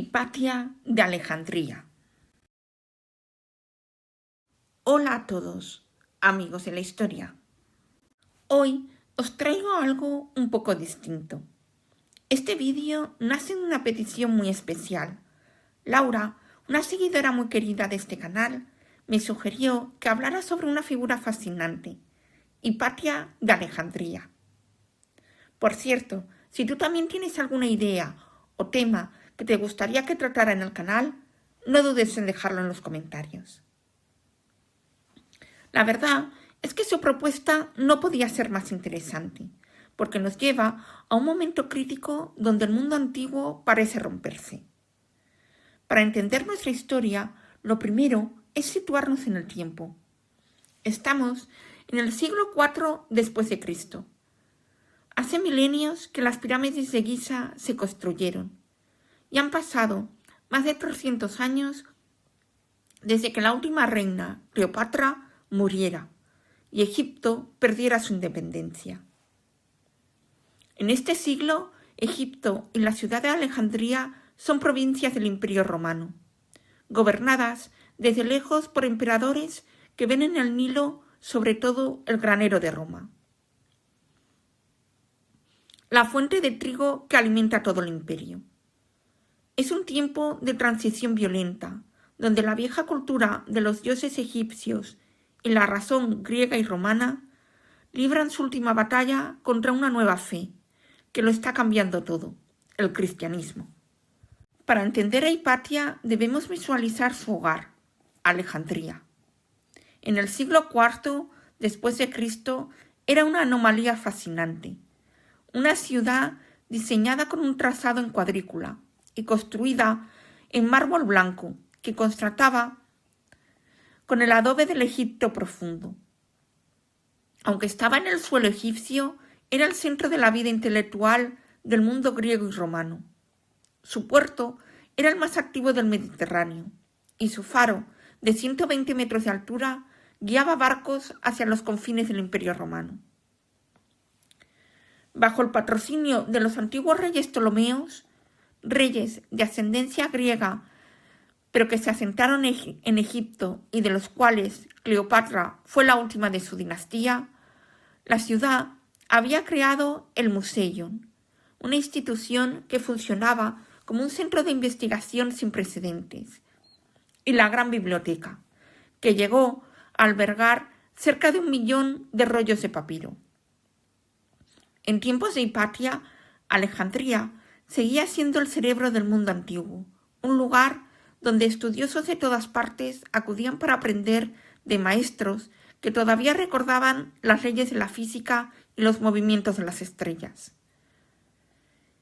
Hipatia de Alejandría. Hola a todos, amigos de la historia. Hoy os traigo algo un poco distinto. Este vídeo nace de una petición muy especial. Laura, una seguidora muy querida de este canal, me sugirió que hablara sobre una figura fascinante, Hipatia de Alejandría. Por cierto, si tú también tienes alguna idea o tema que te gustaría que tratara en el canal, no dudes en dejarlo en los comentarios. La verdad es que su propuesta no podía ser más interesante, porque nos lleva a un momento crítico donde el mundo antiguo parece romperse. Para entender nuestra historia, lo primero es situarnos en el tiempo. Estamos en el siglo IV después de Cristo. Hace milenios que las pirámides de Giza se construyeron y han pasado más de 300 años desde que la última reina, Cleopatra, muriera y Egipto perdiera su independencia. En este siglo, Egipto y la ciudad de Alejandría son provincias del Imperio Romano, gobernadas desde lejos por emperadores que ven en el Nilo sobre todo el granero de Roma, la fuente de trigo que alimenta todo el imperio. Es un tiempo de transición violenta, donde la vieja cultura de los dioses egipcios y la razón griega y romana libran su última batalla contra una nueva fe, que lo está cambiando todo, el cristianismo. Para entender a Hipatia debemos visualizar su hogar, Alejandría. En el siglo IV después de Cristo era una anomalía fascinante, una ciudad diseñada con un trazado en cuadrícula y construida en mármol blanco que contrastaba con el adobe del Egipto profundo. Aunque estaba en el suelo egipcio, era el centro de la vida intelectual del mundo griego y romano. Su puerto era el más activo del Mediterráneo y su faro, de 120 metros de altura, guiaba barcos hacia los confines del Imperio Romano. Bajo el patrocinio de los antiguos reyes ptolomeos, reyes de ascendencia griega, pero que se asentaron en Egipto y de los cuales Cleopatra fue la última de su dinastía, la ciudad había creado el Museion, una institución que funcionaba como un centro de investigación sin precedentes, y la gran biblioteca, que llegó a albergar cerca de 1 millón de rollos de papiro. En tiempos de Hipatia, Alejandría seguía siendo el cerebro del mundo antiguo, un lugar donde estudiosos de todas partes acudían para aprender de maestros que todavía recordaban las leyes de la física y los movimientos de las estrellas.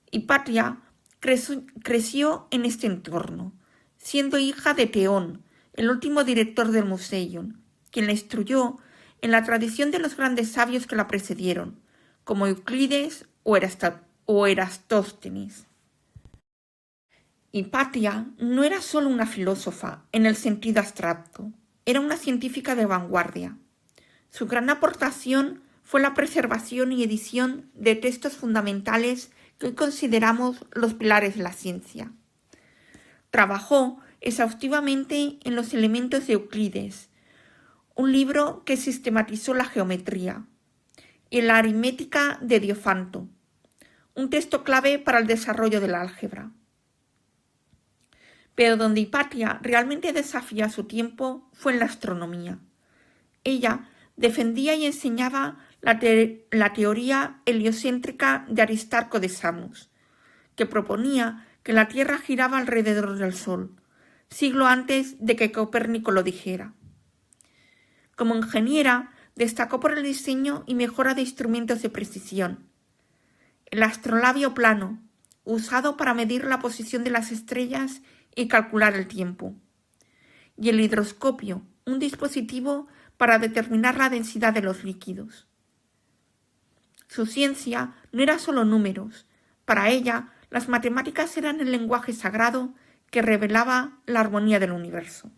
Hipatia creció en este entorno, siendo hija de Teón, el último director del Museion, quien la instruyó en la tradición de los grandes sabios que la precedieron, como Euclides o Eratóstenes. Hipatia no era solo una filósofa en el sentido abstracto, era una científica de vanguardia. Su gran aportación fue la preservación y edición de textos fundamentales que hoy consideramos los pilares de la ciencia. Trabajó exhaustivamente en los elementos de Euclides, un libro que sistematizó la geometría, y en la aritmética de Diofanto, un texto clave para el desarrollo de la álgebra. Pero donde Hipatia realmente desafió a su tiempo fue en la astronomía. Ella defendía y enseñaba la teoría heliocéntrica de Aristarco de Samos, que proponía que la Tierra giraba alrededor del Sol, siglo antes de que Copérnico lo dijera. Como ingeniera, destacó por el diseño y mejora de instrumentos de precisión. El astrolabio plano, usado para medir la posición de las estrellas y calcular el tiempo. Y el hidroscopio, un dispositivo para determinar la densidad de los líquidos. Su ciencia no era solo números. Para ella, las matemáticas eran el lenguaje sagrado que revelaba la armonía del universo.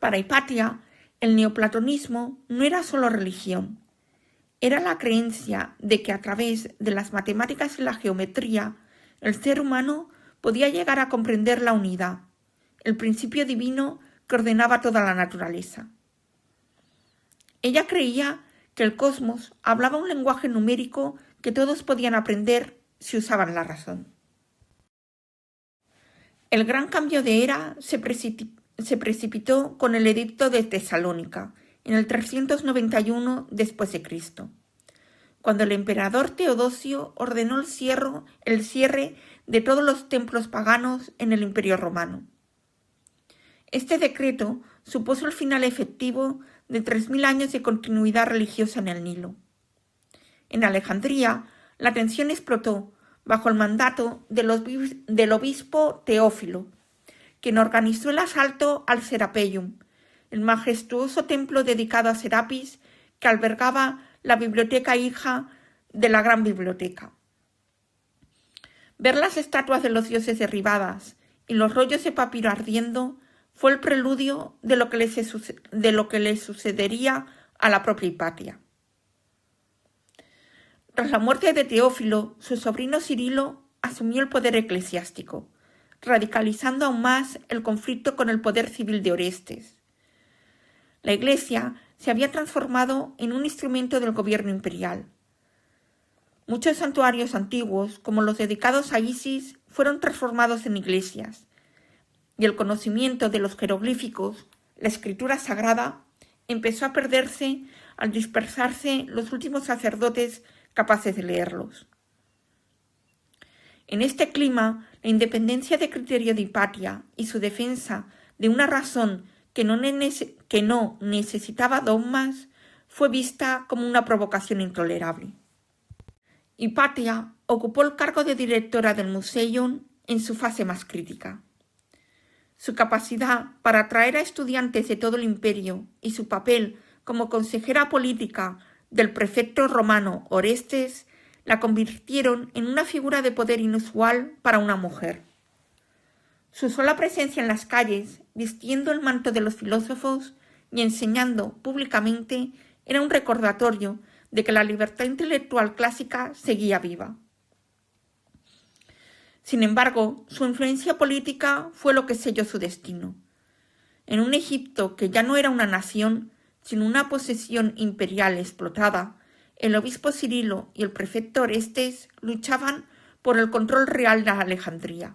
Para Hipatia, el neoplatonismo no era solo religión. Era la creencia de que a través de las matemáticas y la geometría el ser humano podía llegar a comprender la unidad, el principio divino que ordenaba toda la naturaleza. Ella creía que el cosmos hablaba un lenguaje numérico que todos podían aprender si usaban la razón. El gran cambio de era se precipitó con el edicto de Tesalónica, en el 391 después de Cristo, cuando el emperador Teodosio ordenó el cierre de todos los templos paganos en el Imperio Romano. Este decreto supuso el final efectivo de 3000 años de continuidad religiosa en el Nilo. En Alejandría, la tensión explotó bajo el mandato del obispo Teófilo, quien organizó el asalto al Serapeium, el majestuoso templo dedicado a Serapis que albergaba la biblioteca hija de la Gran Biblioteca. Ver las estatuas de los dioses derribadas y los rollos de papiro ardiendo fue el preludio de lo que le sucedería a la propia Hipatia. Tras la muerte de Teófilo, su sobrino Cirilo asumió el poder eclesiástico, radicalizando aún más el conflicto con el poder civil de Orestes. La Iglesia se había transformado en un instrumento del gobierno imperial. Muchos santuarios antiguos, como los dedicados a Isis, fueron transformados en iglesias, y el conocimiento de los jeroglíficos, la escritura sagrada, empezó a perderse al dispersarse los últimos sacerdotes capaces de leerlos. En este clima, la independencia de criterio de Hipatia y su defensa de una razón que no necesitaba dogmas fue vista como una provocación intolerable. Hipatia ocupó el cargo de directora del Museion en su fase más crítica. Su capacidad para atraer a estudiantes de todo el imperio y su papel como consejera política del prefecto romano Orestes la convirtieron en una figura de poder inusual para una mujer. Su sola presencia en las calles, vistiendo el manto de los filósofos y enseñando públicamente, era un recordatorio de que la libertad intelectual clásica seguía viva. Sin embargo, su influencia política fue lo que selló su destino. En un Egipto que ya no era una nación, sino una posesión imperial explotada, el obispo Cirilo y el prefecto Orestes luchaban por el control real de Alejandría.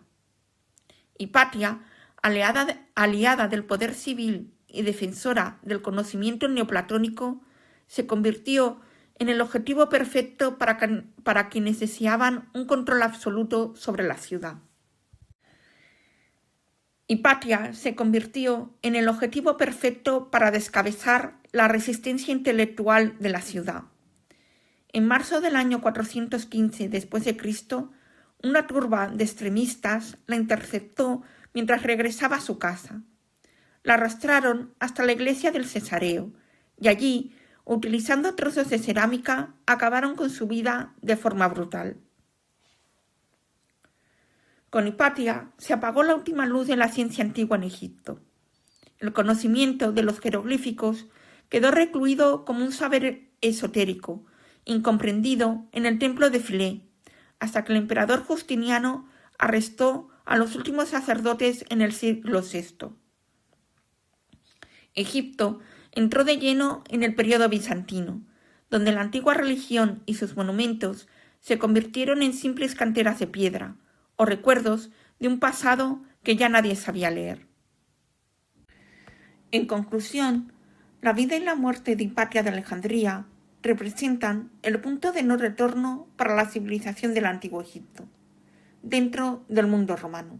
Hipatia, aliada del poder civil y defensora del conocimiento neoplatónico, se convirtió en el objetivo perfecto para quienes deseaban un control absoluto sobre la ciudad. Hipatia se convirtió en el objetivo perfecto para descabezar la resistencia intelectual de la ciudad. En marzo del año 415 después de Cristo, una turba de extremistas la interceptó mientras regresaba a su casa. La arrastraron hasta la iglesia del Cesareo y allí, utilizando trozos de cerámica, acabaron con su vida de forma brutal. Con Hipatia se apagó la última luz de la ciencia antigua en Egipto. El conocimiento de los jeroglíficos quedó recluido como un saber esotérico, incomprendido en el templo de Filé, hasta que el emperador Justiniano arrestó a los últimos sacerdotes en el siglo VI. Egipto entró de lleno en el periodo bizantino, donde la antigua religión y sus monumentos se convirtieron en simples canteras de piedra o recuerdos de un pasado que ya nadie sabía leer. En conclusión, la vida y la muerte de Hipatia de Alejandría representan el punto de no retorno para la civilización del Antiguo Egipto, dentro del mundo romano.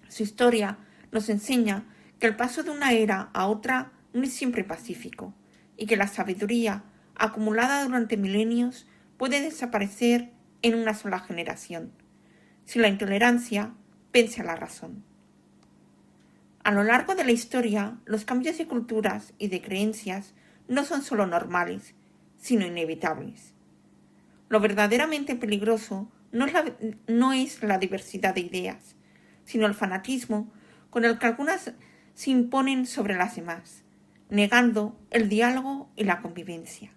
Su historia nos enseña que el paso de una era a otra no es siempre pacífico y que la sabiduría acumulada durante milenios puede desaparecer en una sola generación, si la intolerancia vence a la razón. A lo largo de la historia, los cambios de culturas y de creencias no son solo normales, sino inevitables. Lo verdaderamente peligroso no es la diversidad de ideas, sino el fanatismo con el que algunas se imponen sobre las demás, negando el diálogo y la convivencia.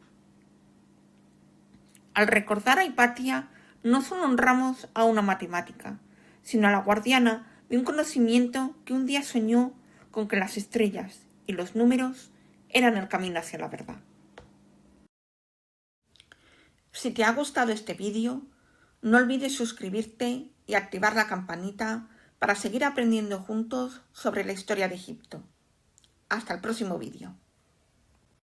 Al recordar a Hipatia, no solo honramos a una matemática, sino a la guardiana de un conocimiento que un día soñó con que las estrellas y los números eran el camino hacia la verdad. Si te ha gustado este vídeo, no olvides suscribirte y activar la campanita para seguir aprendiendo juntos sobre la historia de Egipto. Hasta el próximo vídeo.